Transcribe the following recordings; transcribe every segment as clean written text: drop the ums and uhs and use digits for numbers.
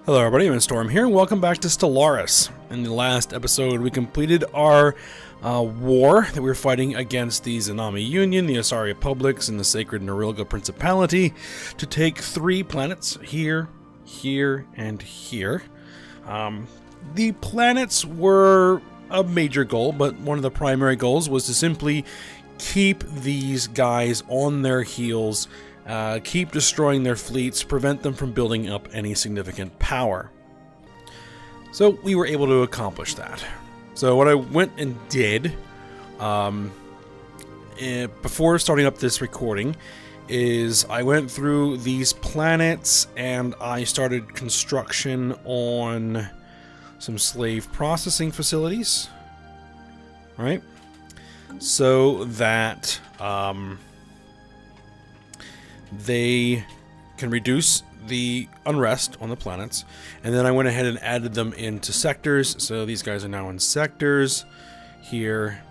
Hello everybody, I'm Storm here, and welcome back to Stellaris. In the last episode, we completed our war that we were fighting against the Zanami Union, the Asari Republics, and the Sacred Norilga Principality to take 3 planets, here, here, and here. The planets were a major goal, but one of the primary goals was to simply keep these guys on their heels, keep destroying their fleets, prevent them from building up any significant power. So we were able to accomplish that. So what I went and did before starting up this recording is I went through these planets and I started construction on some slave processing facilities, right? So that they can reduce the unrest on the planets. And then I went ahead and added them into sectors. So these guys are now in sectors here.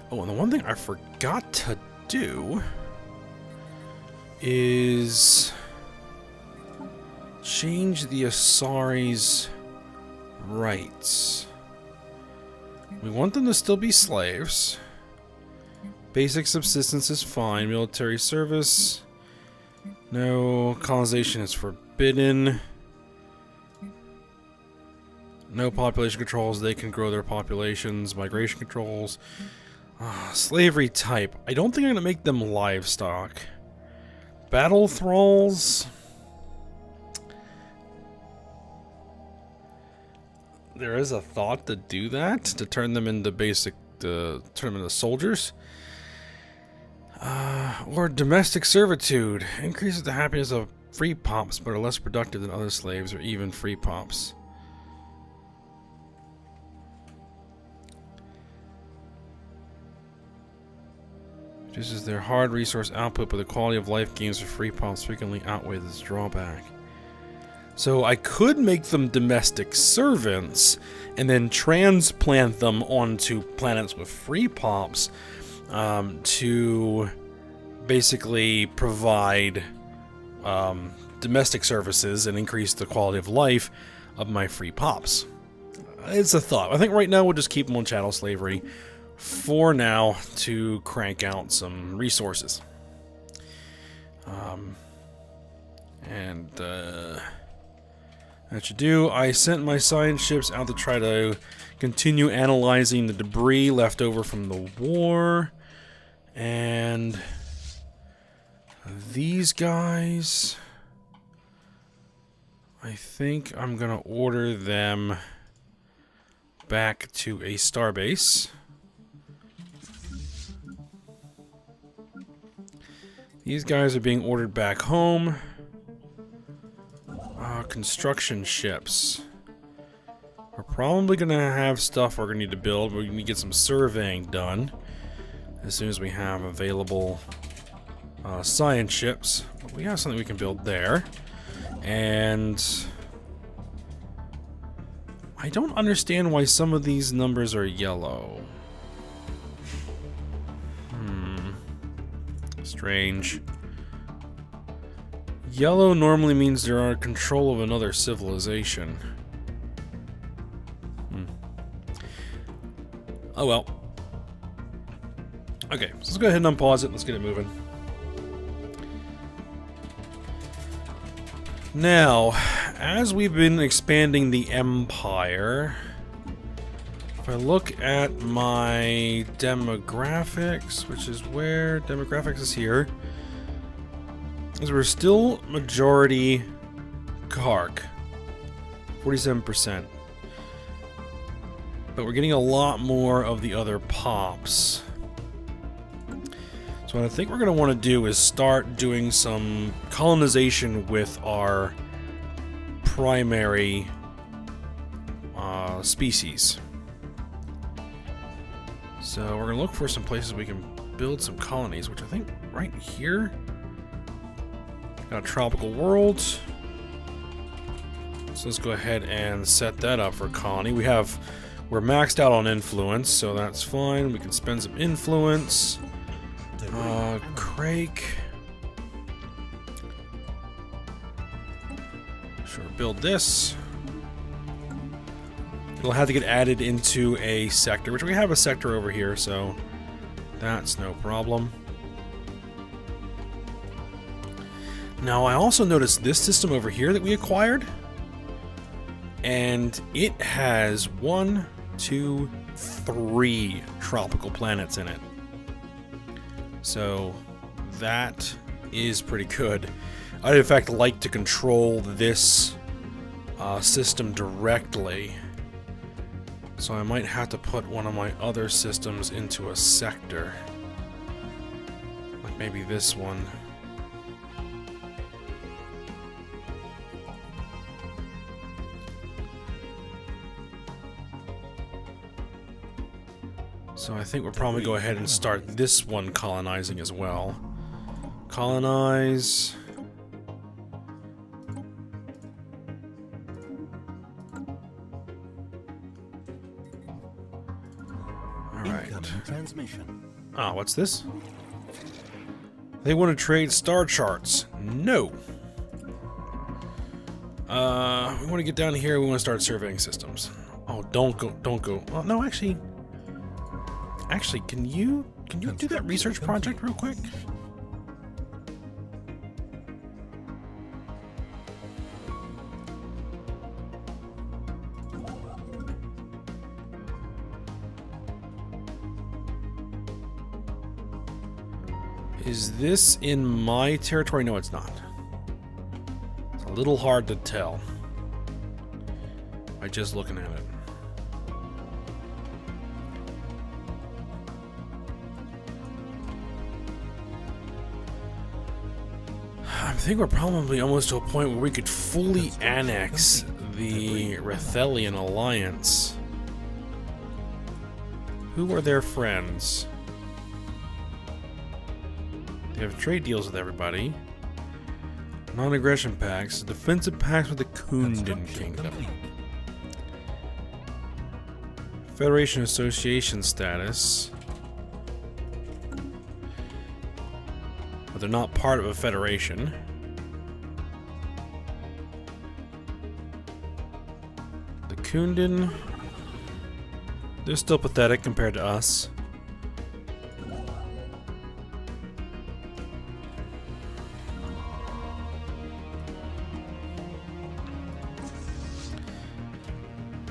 Oh, and the one thing I forgot to do is change the Asari's rights. We want them to still be slaves. Basic subsistence is fine. Military service. No. Colonization is forbidden. No population controls. They can grow their populations. Migration controls. Slavery type. I don't think I'm going to make them livestock. Battle thralls. There is a thought to do that. To turn them into turn them into soldiers. Or domestic servitude. Increases the happiness of free pops, but are less productive than other slaves or even free pops. Reduces their hard resource output, but the quality of life gains for free pops frequently outweigh this drawback. So I could make them domestic servants and then transplant them onto planets with free pops to basically provide domestic services and increase the quality of life of my free pops. It's a thought. I think right now we'll just keep them on chattel slavery for now to crank out some resources. That should do. I sent my science ships out to try to continue analyzing the debris left over from the war. And these guys, I think I'm gonna order them back to a starbase. These guys are being ordered back home. Construction ships. We're probably gonna have stuff we're gonna need to build. We're gonna get some surveying done as soon as we have available science ships. But we have something we can build there. And I don't understand why some of these numbers are yellow. Strange. Yellow normally means they're under control of another civilization. Oh well. Okay, so let's go ahead and unpause it. Let's get it moving. Now, as we've been expanding the Empire, if I look at my demographics, which is where demographics is here, is we're still majority Kark, 47%. But we're getting a lot more of the other pops. So what I think we're going to want to do is start doing some colonization with our primary species. So we're going to look for some places we can build some colonies, which I think right here. Got a tropical world. So let's go ahead and set that up for a colony. We're maxed out on influence, so that's fine. We can spend some influence. Crake. Sure, build this. It'll have to get added into a sector, which we have a sector over here, so that's no problem. Now, I also noticed this system over here that we acquired, and it has 1, 2, 3 tropical planets in it. So that is pretty good. I'd in fact like to control this system directly. So I might have to put one of my other systems into a sector. Like maybe this one. So I think we'll probably go ahead and start this one colonizing as well. Colonize. Alright. Ah, what's this? They want to trade star charts. No. We want to get down here, we want to start surveying systems. Oh, don't go. Well, no, actually, can you do that research project real quick? Is this in my territory? No, it's not. It's a little hard to tell by just looking at it. I think we're probably almost to a point where we could fully annex the Rathelian Alliance. Who are their friends? They have trade deals with everybody. Non-aggression pacts. Defensive pacts with the Kundan Kingdom. Federation Association status. But they're not part of a federation. The Kundan. They're still pathetic compared to us.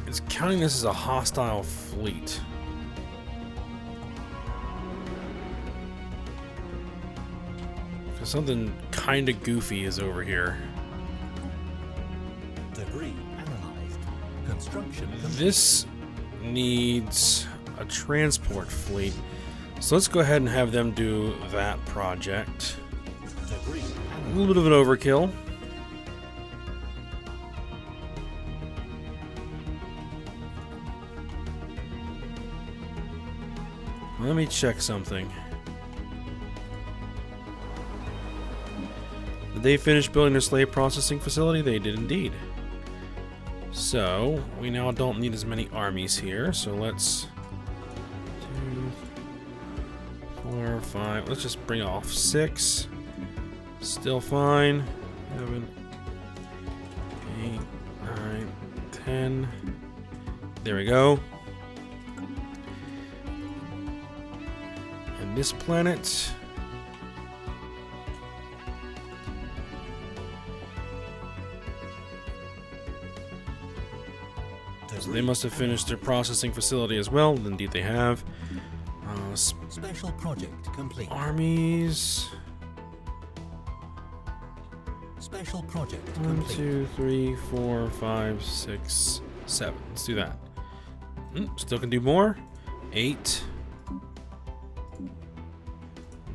It's counting this as a hostile fleet. Because something kind of goofy is over here. Debris analyzed. Construction complete. This needs a transport fleet. So let's go ahead and have them do that project. Debris A little bit of an overkill. Let me check something. Did they finish building their slave processing facility? They did indeed. So, we now don't need as many armies here, so let's... 2, 4, 5... Let's just bring off 6. Still fine. 7, 8, 9, 10... There we go. And this planet... So they must have finished their processing facility as well. Indeed they have. special project complete. Armies. Special project 1, complete. 2, 3, 4, 5, 6, 7. Let's do that. Still can do more. 8.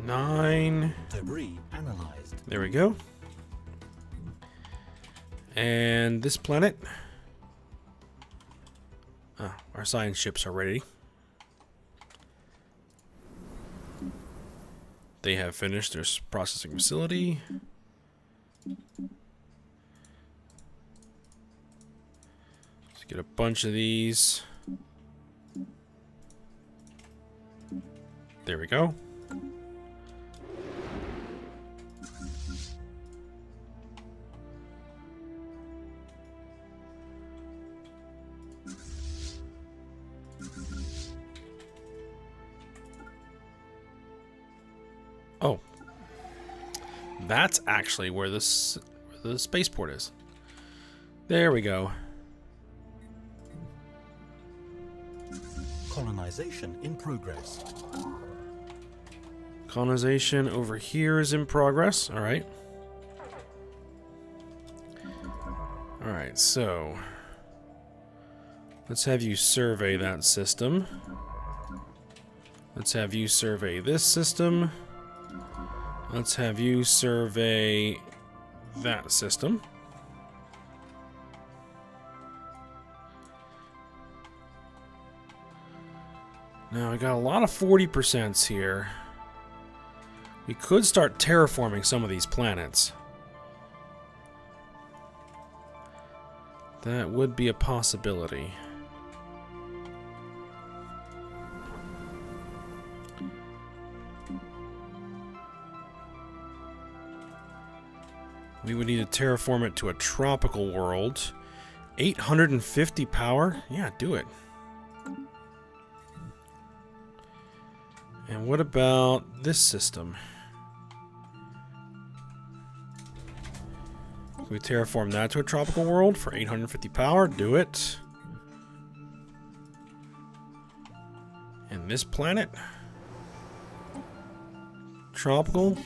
9. Debris analyzed. There we go. And this planet. Our science ships are ready. They have finished their processing facility. Let's get a bunch of these. There we go. That's actually where the spaceport is. There we go. Colonization in progress. Colonization over here is in progress. All right. All right, so let's have you survey that system. Let's have you survey this system. Let's have you survey that system. Now, I got a lot of 40% here. We could start terraforming some of these planets. That would be a possibility. We would need to terraform it to a tropical world. 850 power? Yeah, do it. And what about this system? Can we terraform that to a tropical world for 850 power? Do it. And this planet? Tropical?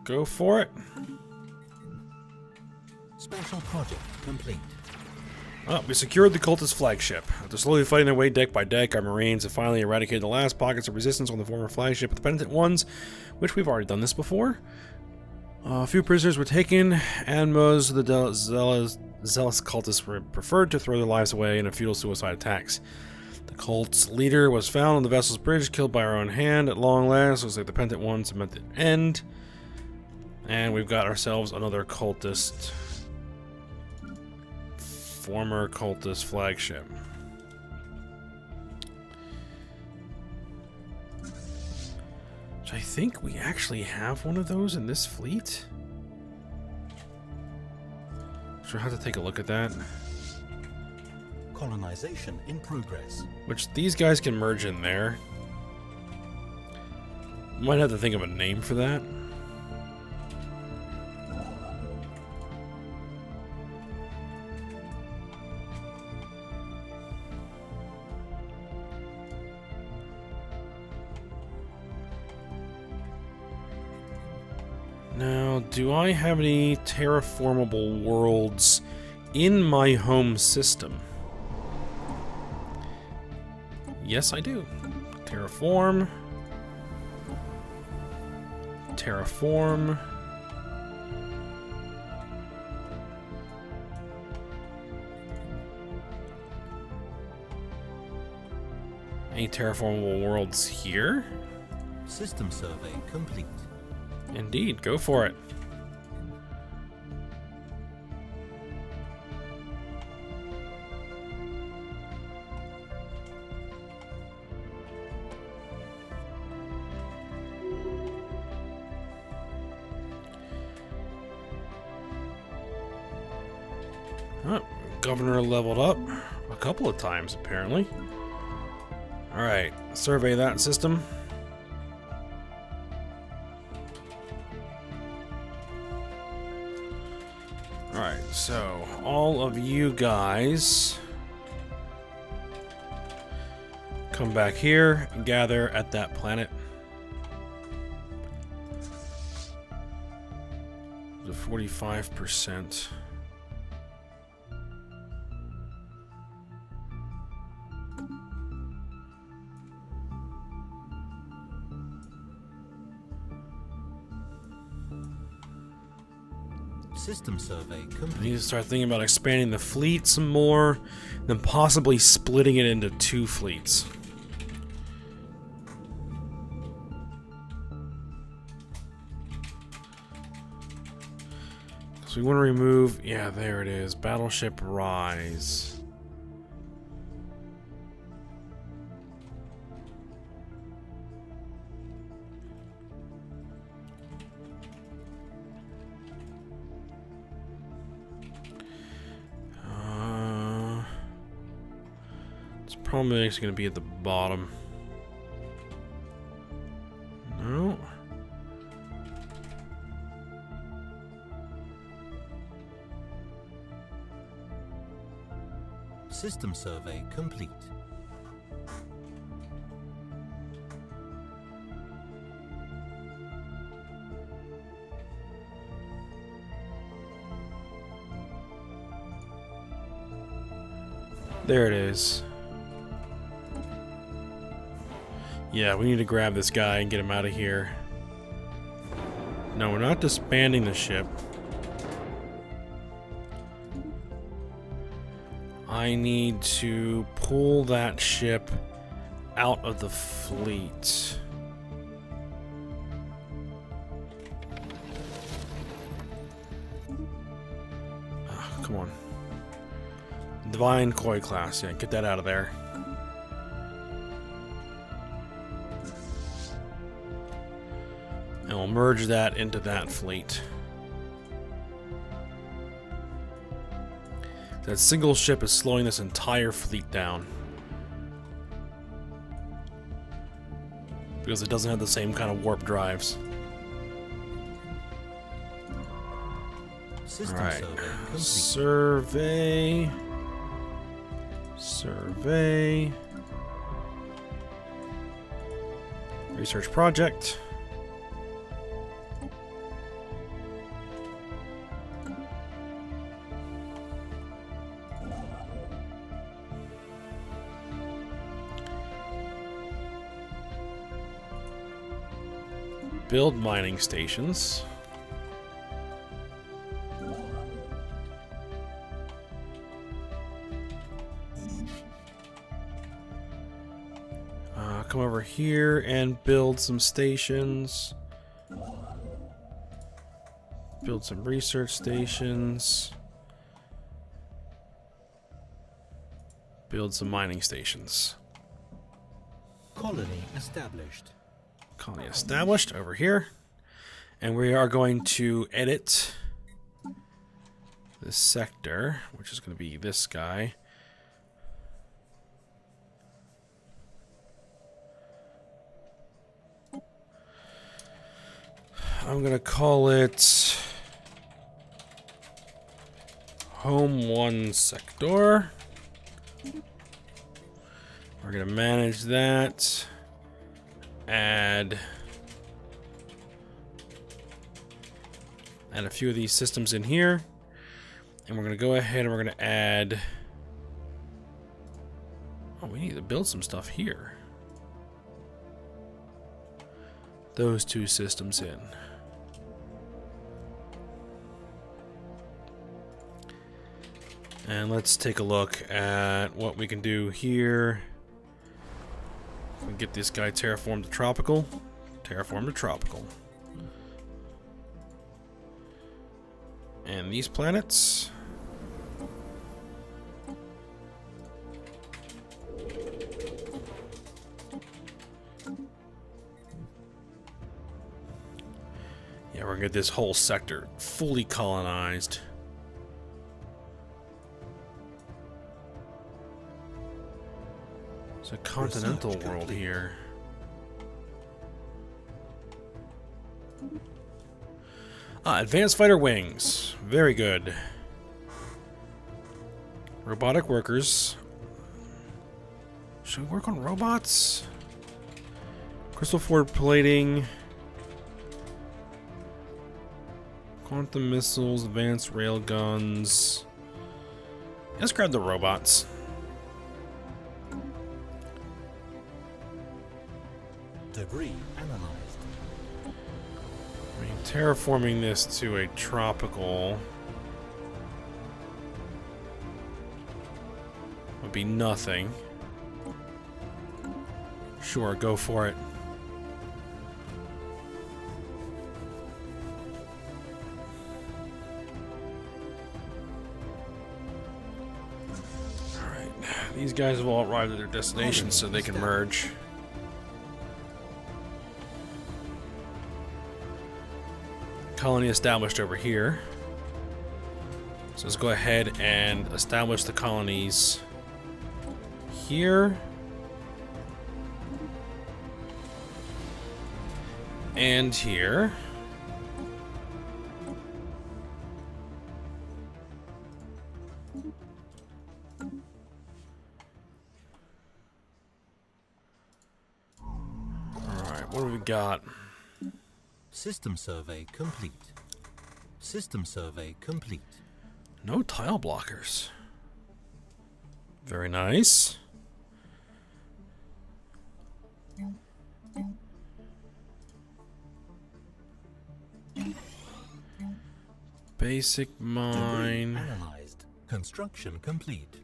Go for it. Special project complete. Oh, we secured the cultist flagship. After slowly fighting their way deck by deck, our marines have finally eradicated the last pockets of resistance on the former flagship with the penitent ones, which we've already done this before. A few prisoners were taken, and most of the zealous cultists were preferred to throw their lives away in a futile suicide attacks. The cult's leader was found on the vessel's bridge, killed by our own hand. At long last, looks like the penitent ones have met the end. And we've got ourselves another cultist... former cultist flagship. Which I think we actually have one of those in this fleet. So I'll have to take a look at that. Colonization in progress. Which these guys can merge in there. Might have to think of a name for that. Now, do I have any terraformable worlds in my home system? Yes, I do. Terraform. Terraform. Any terraformable worlds here? System survey complete. Indeed, go for it. Oh, governor leveled up a couple of times, apparently. Alright, survey that system. Alright, so all of you guys come back here and gather at that planet. The 45%. System survey complete. I need to start thinking about expanding the fleet some more, then possibly splitting it into 2 fleets. So we want to remove, yeah, there it is, Battleship Rise. Probably actually going to be at the bottom. No. System survey complete. There it is. Yeah, we need to grab this guy and get him out of here. No, we're not disbanding the ship. I need to pull that ship out of the fleet. Oh, come on. Divine Koi class, yeah, get that out of there. And we'll merge that into that fleet. That single ship is slowing this entire fleet down. Because it doesn't have the same kind of warp drives. Alright. Survey. Survey. Research project. Build mining stations. Come over here and build some stations. Build some research stations. Build some mining stations. Colony established. Colony established over here. And we are going to edit this sector, which is going to be this guy. I'm going to call it Home 1 Sector. We're going to manage that. Add a few of these systems in here. And we're going to go ahead and we're going to add... Oh, we need to build some stuff here. Those two systems in. And let's take a look at what we can do here. We can get this guy terraformed to tropical. Terraform to tropical. And these planets. Yeah, we're gonna get this whole sector fully colonized. It's a continental world here. Advanced fighter wings. Very good. Robotic workers. Should we work on robots? Crystal forward plating. Quantum missiles, advanced rail guns. Let's grab the robots. Debris analyzed. I mean, terraforming this to a tropical would be nothing. Sure, go for it. Alright, these guys have all arrived at their destination so they can merge. Colony established over here. So let's go ahead and establish the colonies here and here. got? System survey complete. System survey complete. No tile blockers. Very nice. Basic mine. Analyzed. Construction complete.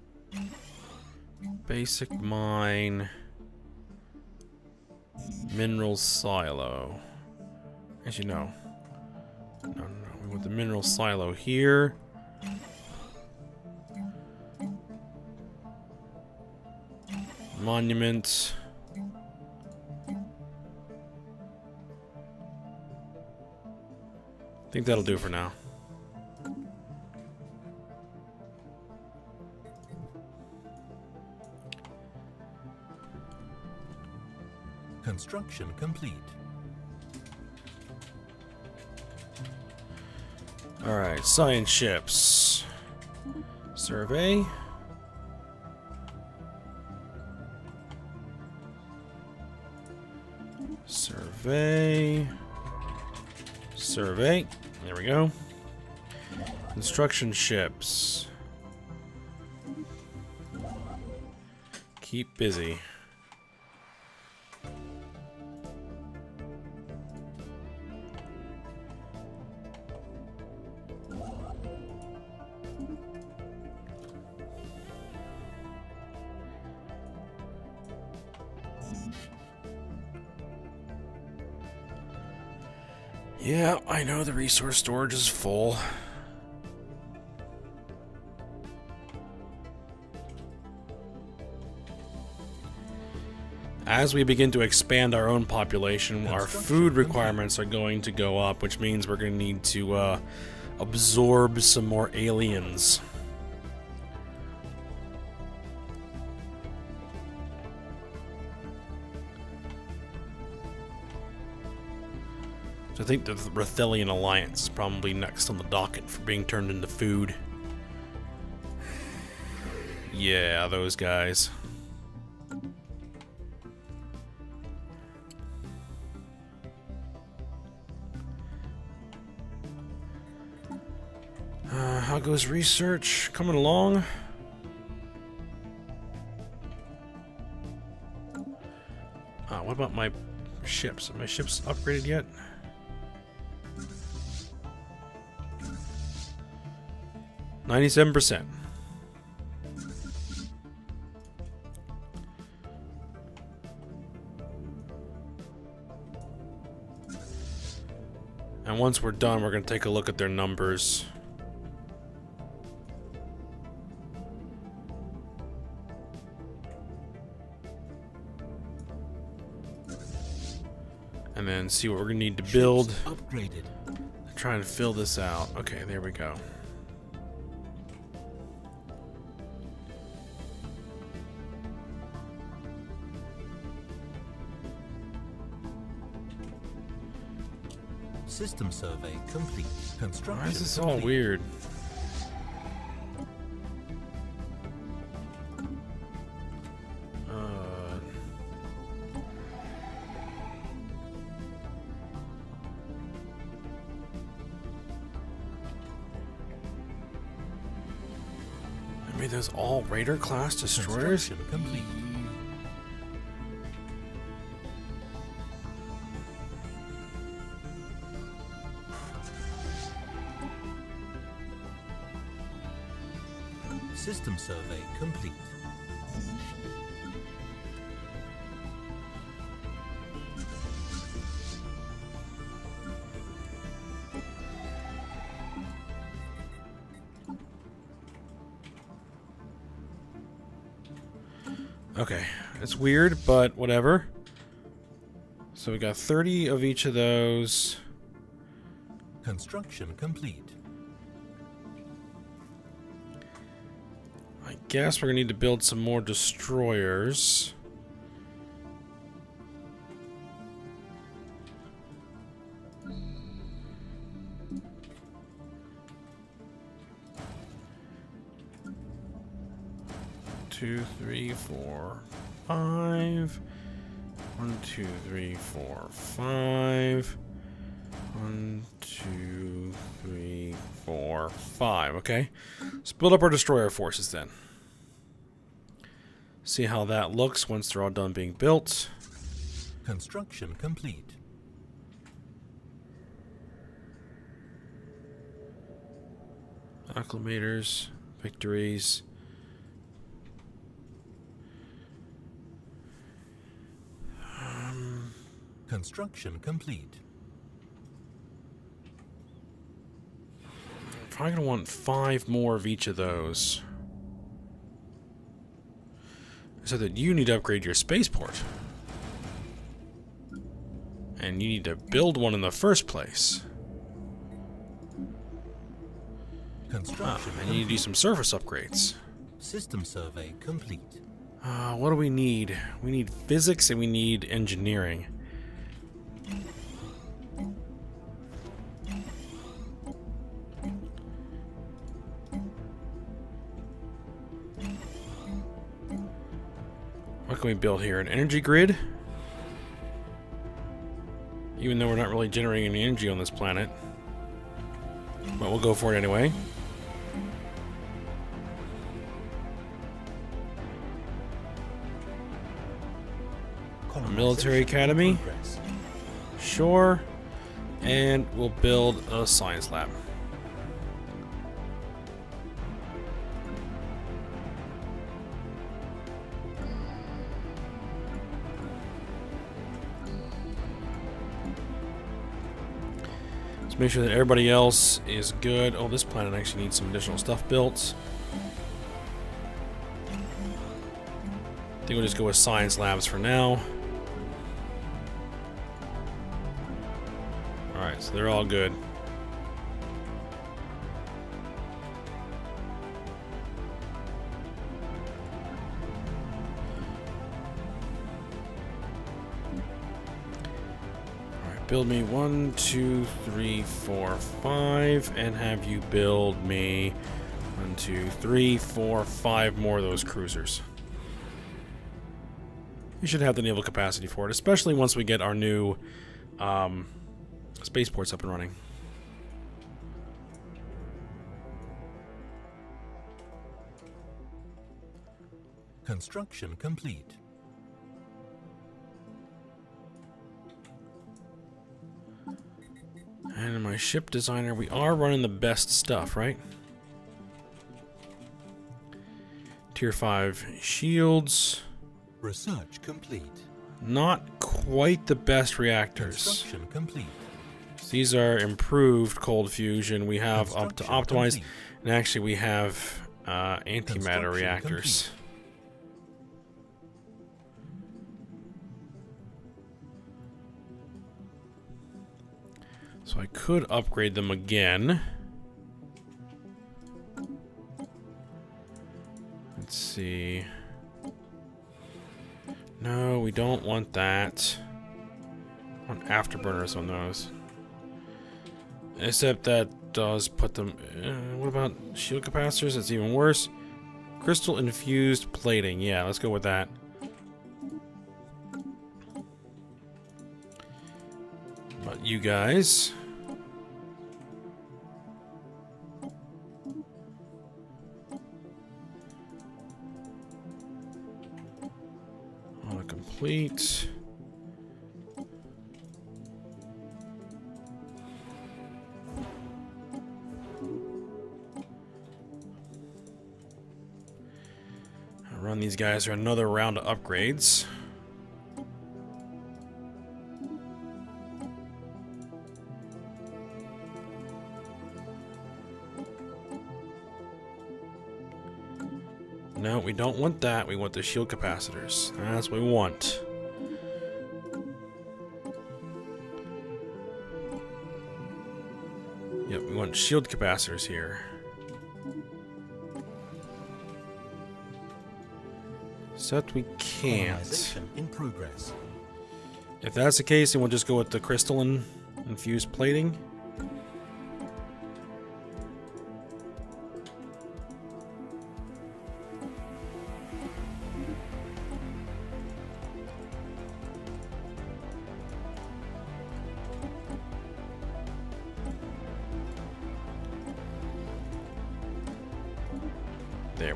Basic mine. Mineral silo. As you know. No. We want the mineral silo here. Monument. I think that'll do for now. Construction complete. Alright, science ships. Survey. Survey. Survey. There we go. Construction ships. Keep busy. Yeah, I know the resource storage is full. As we begin to expand our own population, our food requirements are going to go up, which means we're going to need to absorb some more aliens. So I think the Rathelian Alliance is probably next on the docket for being turned into food. Yeah, those guys. How goes research? Coming along? What about my ships? Are my ships upgraded yet? %. And once we're done, we're going to take a look at their numbers. And then see what we're going to need to build. Upgraded. Trying to fill this out. Okay, there we go. System survey complete. Construction. Why is this all weird? I mean, those all Raider class destroyers? Construction complete. System survey complete. Okay, it's weird, but whatever. So we got 30 of each of those. Construction complete. I guess we're gonna need to build some more destroyers. Two, three, four, five. 1, 2, 3, 4, 5. 1, 2, 3, 4, 5. Okay. Let's build up our destroyer forces then. See how that looks once they're all done being built. Construction complete. Acclimators, victories. Construction complete. I'm probably going to want 5 more of each of those. So that you need to upgrade your spaceport. And you need to build one in the first place. Construction And you need to do some surface upgrades. System survey complete. What do we need? We need physics and we need engineering. What can we build here? An energy grid? Even though we're not really generating any energy on this planet. But we'll go for it anyway. A military academy? Progress. Sure. And we'll build a science lab. Let's make sure that everybody else is good. Oh, this planet actually needs some additional stuff built. I think we'll just go with science labs for now. Alright, so they're all good. Alright, build me 1, 2, 3, 4, 5, and have you build me 1, 2, 3, 4, 5 more of those cruisers. You should have the naval capacity for it, especially once we get our new spaceports up and running. Construction complete. And in my ship designer, we are running the best stuff, right? Tier 5 shields. Research complete. Not quite the best reactors. Construction complete. These are improved cold fusion. We have up to Construction optimized, complete. and actually we have antimatter Construction reactors. So I could upgrade them again. Let's see. No, we don't want that. I want afterburners on those. Except that does put them... what about shield capacitors? That's even worse. Crystal infused plating. Yeah, let's go with that. But you guys... complete. I'll run these guys through another round of upgrades. No, we don't want that. We want the shield capacitors. That's what we want. Yep, we want shield capacitors here. Except we can't. Colonization in progress. If that's the case, then we'll just go with the crystalline infused plating.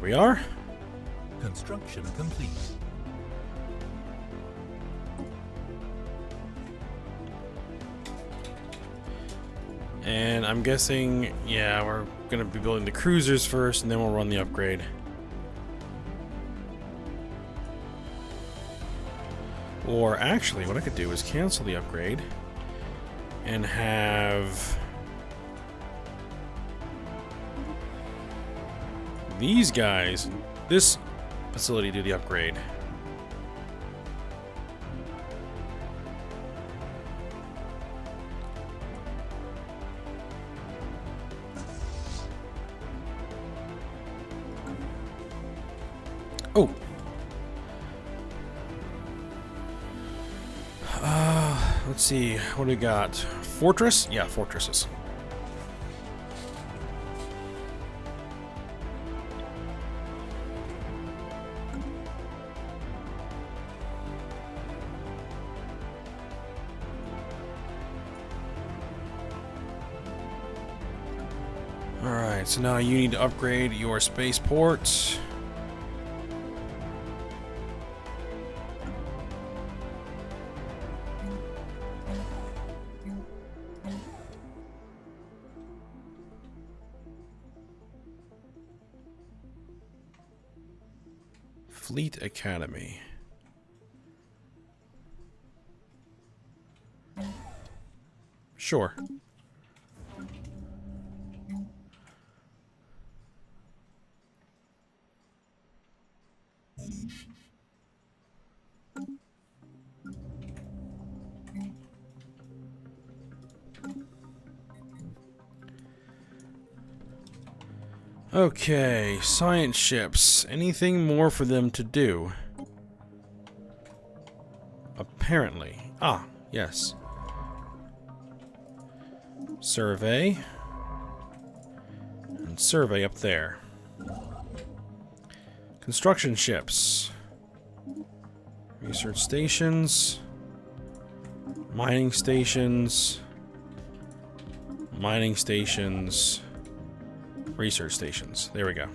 we are. Construction complete. And I'm guessing, yeah, we're going to be building the cruisers first, and then we'll run the upgrade. Or actually, what I could do is cancel the upgrade and have these guys, this facility, do the upgrade. Oh. Let's see. What do we got? Fortress? Yeah, fortresses. Alright, so now you need to upgrade your spaceport. Fleet Academy. Sure. Okay, science ships. Anything more for them to do? Apparently. Ah, yes. Survey. And survey up there. Construction ships. Research stations. Mining stations. Mining stations. Research stations. There we go.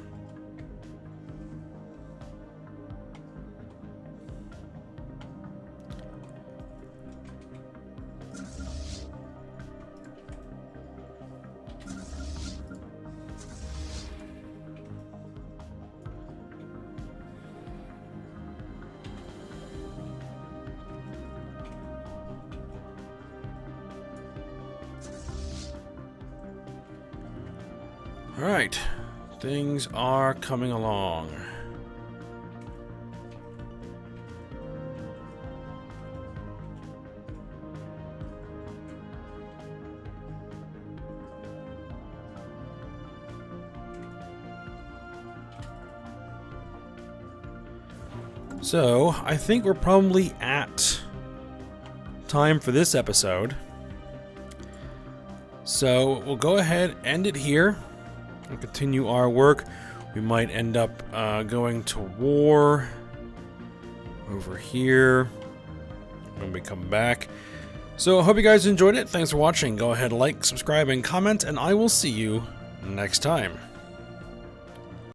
Alright, things are coming along. So, I think we're probably at time for this episode. So, we'll go ahead and end it here. And continue our work. We might end up going to war over here when we come back. So I hope you guys enjoyed it. Thanks for watching. Go ahead, like, subscribe, and comment, and I will see you next time.